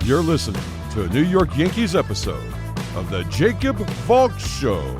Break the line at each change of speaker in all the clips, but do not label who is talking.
You're listening to a New York Yankees episode of the Jacob Valk Show.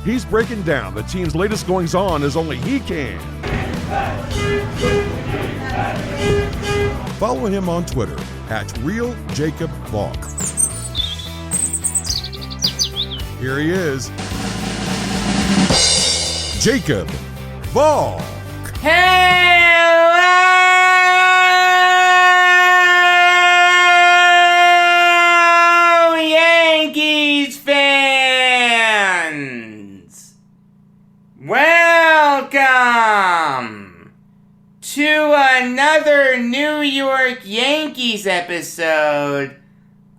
He's breaking down the team's latest goings-on as only he can. Follow him on Twitter at RealJacobValk. Here he is, Jacob Valk.
Hello, Yankees fans! Welcome to another New York Yankees episode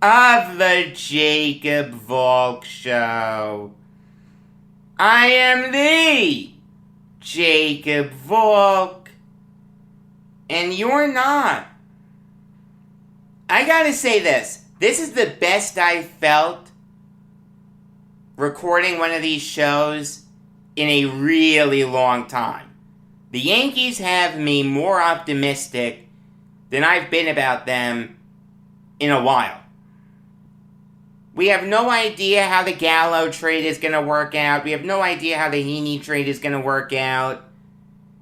of the Jacob Valk Show. I am the Jacob Valk, and you're not. I gotta say this is the best I've felt recording one of these shows in a really long time. The Yankees have me more optimistic than I've been about them in a while. We have no idea how the Gallo trade is going to work out. We have no idea how the Heaney trade is going to work out.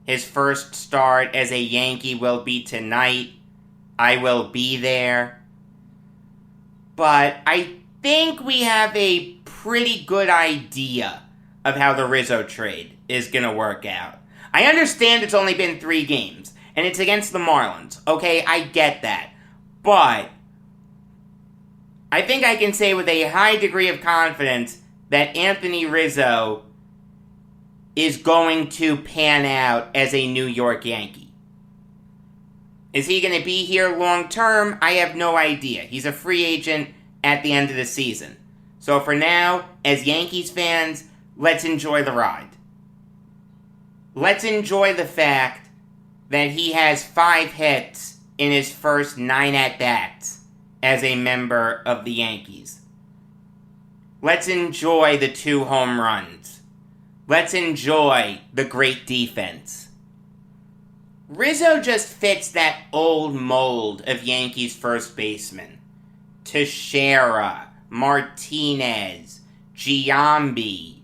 His first start as a Yankee will be tonight. I will be there. But I think we have a pretty good idea of how the Rizzo trade is going to work out. I understand it's only been 3 games, and it's against the Marlins. Okay, I get that. But I think I can say with a high degree of confidence that Anthony Rizzo is going to pan out as a New York Yankee. Is he going to be here long term? I have no idea. He's a free agent at the end of the season. So for now, as Yankees fans, let's enjoy the ride. Let's enjoy the fact that he has 5 hits in his first 9 at-bats as a member of the Yankees. Let's enjoy the 2 home runs. Let's enjoy the great defense. Rizzo just fits that old mold of Yankees first baseman. Teixeira, Martinez, Giambi.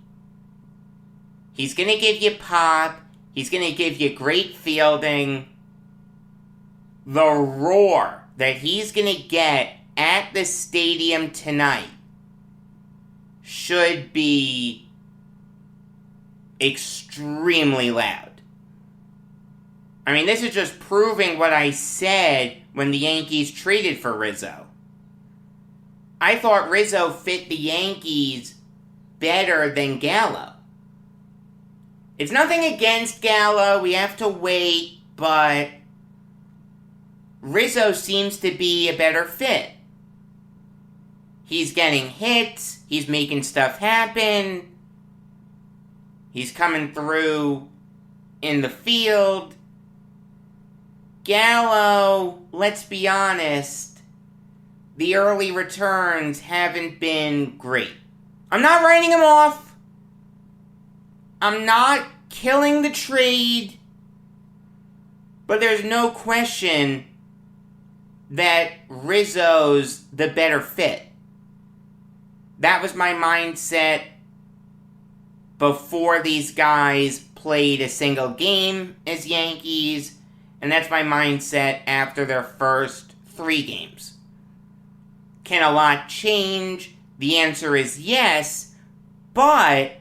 He's going to give you pop. He's going to give you great fielding. The roar that he's going to get at the stadium tonight should be extremely loud. I mean, this is just proving what I said when the Yankees traded for Rizzo. I thought Rizzo fit the Yankees better than Gallo. It's nothing against Gallo, we have to wait, but Rizzo seems to be a better fit. He's getting hits. He's making stuff happen. He's coming through in the field. Gallo, let's be honest, the early returns haven't been great. I'm not writing him off. I'm not killing the trade. But there's no question that Rizzo's the better fit. That was my mindset before these guys played a single game as Yankees, and that's my mindset after their first 3 games. Can a lot change? The answer is yes, but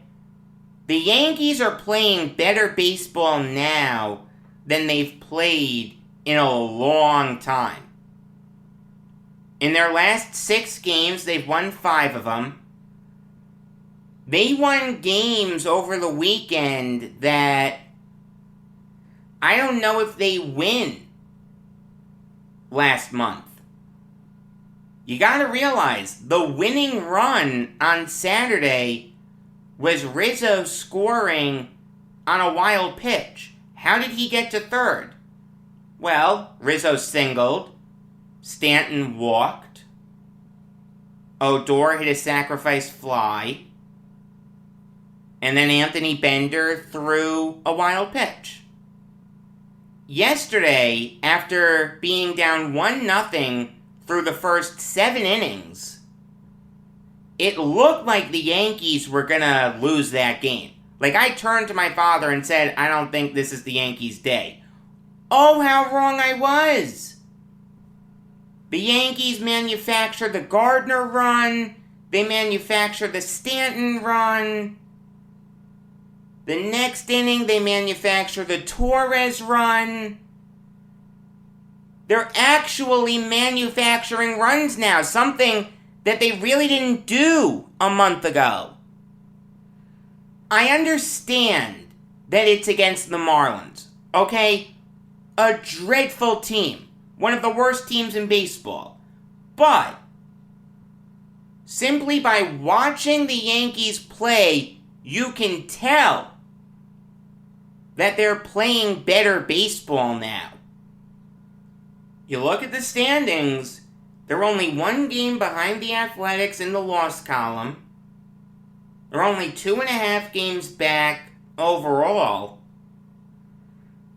the Yankees are playing better baseball now than they've played in a long time. In their last 6 games, they've won 5 of them. They won games over the weekend that I don't know if they win last month. You gotta realize, the winning run on Saturday was Rizzo scoring on a wild pitch. How did he get to third? Well, Rizzo singled. Stanton walked. Odor hit a sacrifice fly. And then Anthony Bender threw a wild pitch. yesterday, after being down 1-0 through the first 7 innings, it looked like the Yankees were going to lose that game. Like, I turned to my father and said, I don't think this is the Yankees' day. Oh, how wrong I was! The Yankees manufactured the Gardner run. They manufactured the Stanton run. The next inning, they manufactured the Torres run. They're actually manufacturing runs now, something that they really didn't do a month ago. I understand that it's against the Marlins, okay? A dreadful team. One of the worst teams in baseball. But simply by watching the Yankees play, you can tell that they're playing better baseball now. You look at the standings, they're only 1 game behind the Athletics in the loss column. They're only 2.5 games back overall.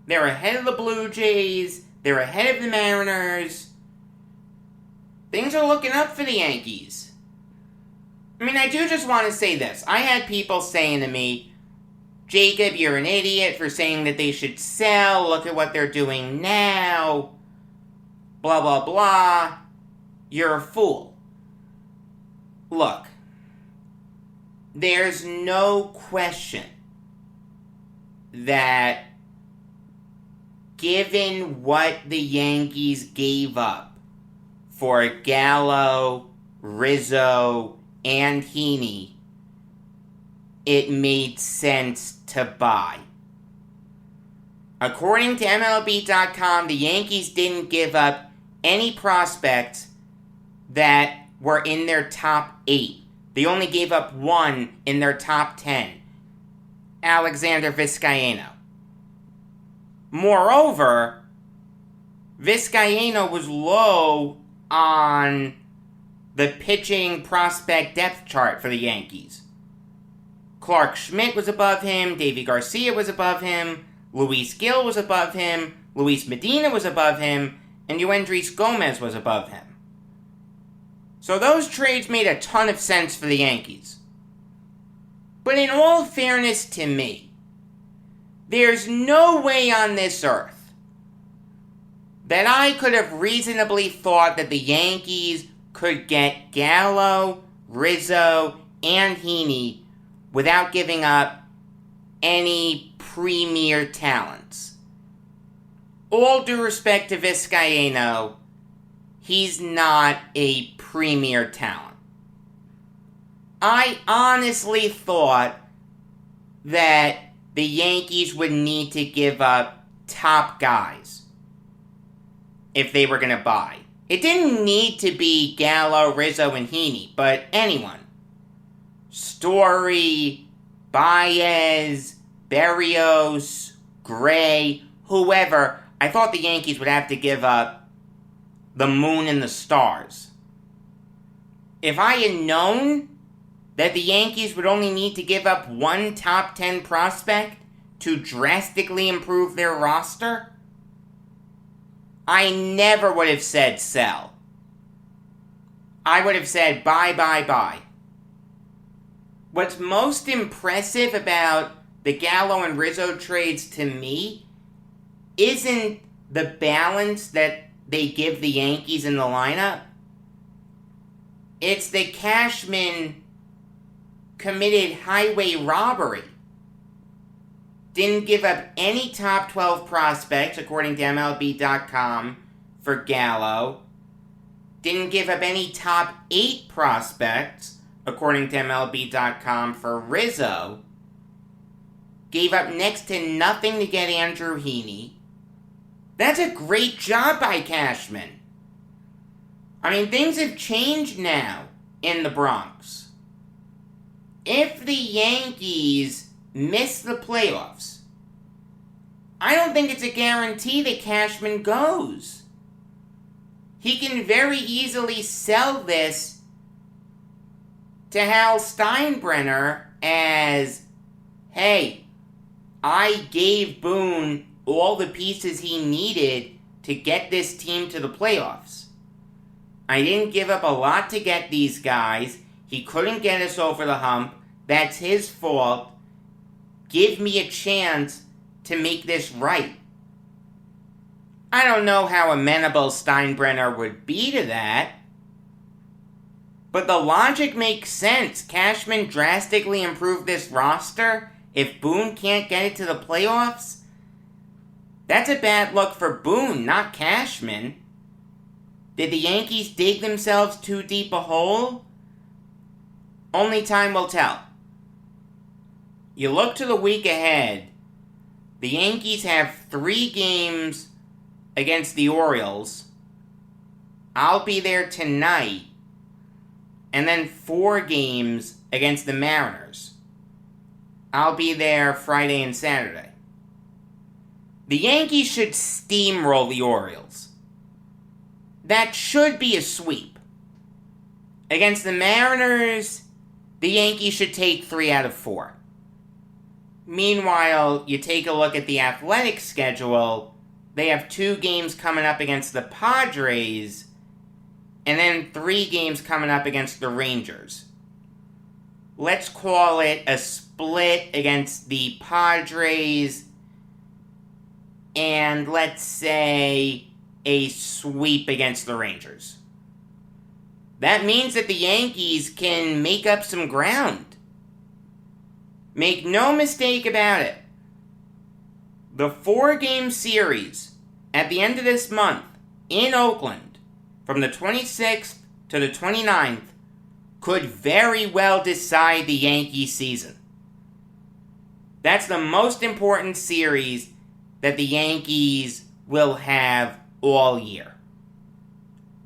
They're ahead of the Blue Jays. They're ahead of the Mariners. Things are looking up for the Yankees. I mean, I do just want to say this. I had people saying to me, Jacob, you're an idiot for saying that they should sell. Look at what they're doing now. Blah, blah, blah. You're a fool. Look, there's no question that given what the Yankees gave up for Gallo, Rizzo, and Heaney, it made sense to buy. According to MLB.com, the Yankees didn't give up any prospects that were in their top 8. They only gave up 1 in their top 10. Alexander Vizcaino. Moreover, Vizcaino was low on the pitching prospect depth chart for the Yankees. Clark Schmidt was above him, Davy Garcia was above him, Luis Gil was above him, Luis Medina was above him, and Yoendrys Gomez was above him. So those trades made a ton of sense for the Yankees. But in all fairness to me, there's no way on this earth that I could have reasonably thought that the Yankees could get Gallo, Rizzo, and Heaney without giving up any premier talents. All due respect to Vizcaino, he's not a premier talent. I honestly thought that the Yankees would need to give up top guys if they were going to buy. It didn't need to be Gallo, Rizzo, and Heaney, but anyone. Story, Baez, Berrios, Gray, whoever. I thought the Yankees would have to give up the moon and the stars. If I had known that the Yankees would only need to give up 1 top 10 prospect to drastically improve their roster, I never would have said sell. I would have said buy, buy, buy. What's most impressive about the Gallo and Rizzo trades to me isn't the balance that they give the Yankees in the lineup. It's the Cashman committed highway robbery. Didn't give up any top 12 prospects, according to MLB.com, for Gallo. Didn't give up any top 8 prospects, according to MLB.com, for Rizzo. Gave up next to nothing to get Andrew Heaney. That's a great job by Cashman. I mean, things have changed now in the Bronx. If the Yankees miss the playoffs, I don't think it's a guarantee that Cashman goes. He can very easily sell this to Hal Steinbrenner as, hey, I gave Boone all the pieces he needed to get this team to the playoffs. I didn't give up a lot to get these guys. He couldn't get us over the hump. That's his fault. Give me a chance to make this right. I don't know how amenable Steinbrenner would be to that, but the logic makes sense. Cashman drastically improved this roster. If Boone can't get it to the playoffs, that's a bad look for Boone, not Cashman. Did the Yankees dig themselves too deep a hole? Only time will tell. You look to the week ahead, the Yankees have 3 games against the Orioles. I'll be there tonight. And then 4 games against the Mariners. I'll be there Friday and Saturday. The Yankees should steamroll the Orioles. That should be a sweep. Against the Mariners, the Yankees should take 3 out of 4. Meanwhile, you take a look at the Athletics schedule. They have 2 games coming up against the Padres, and then 3 games coming up against the Rangers. Let's call it a split against the Padres, and let's say a sweep against the Rangers. That means that the Yankees can make up some ground. Make no mistake about it. The 4-game series at the end of this month in Oakland, from the 26th to the 29th, could very well decide the Yankee season. That's the most important series that the Yankees will have all year.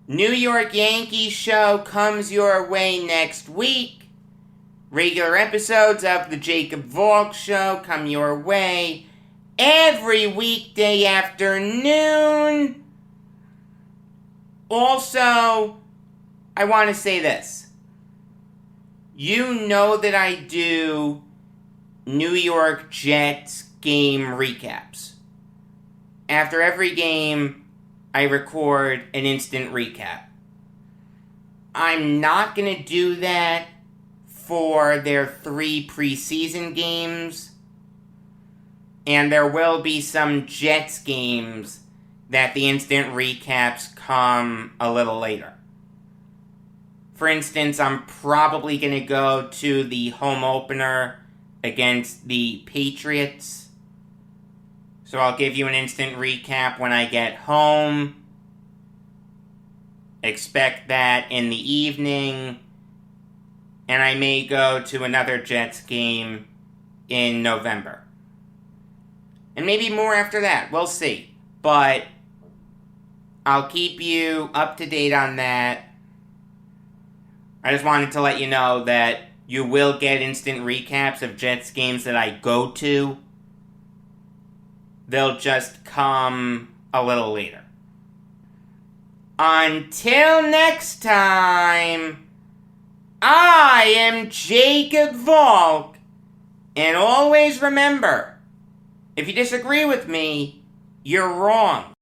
New York Yankees show comes your way next week. Regular episodes of the Jacob Valk Show come your way every weekday afternoon. Also, I want to say this. You know that I do New York Jets game recaps. After every game, I record an instant recap. I'm not going to do that for their 3 preseason games, and there will be some Jets games that the instant recaps come a little later. For instance, I'm probably going to go to the home opener against the Patriots, so I'll give you an instant recap when I get home. Expect that in the evening. And I may go to another Jets game in November. And maybe more after that. We'll see. But I'll keep you up to date on that. I just wanted to let you know that you will get instant recaps of Jets games that I go to. They'll just come a little later. Until next time, I am Jacob Valk, and always remember, if you disagree with me, you're wrong.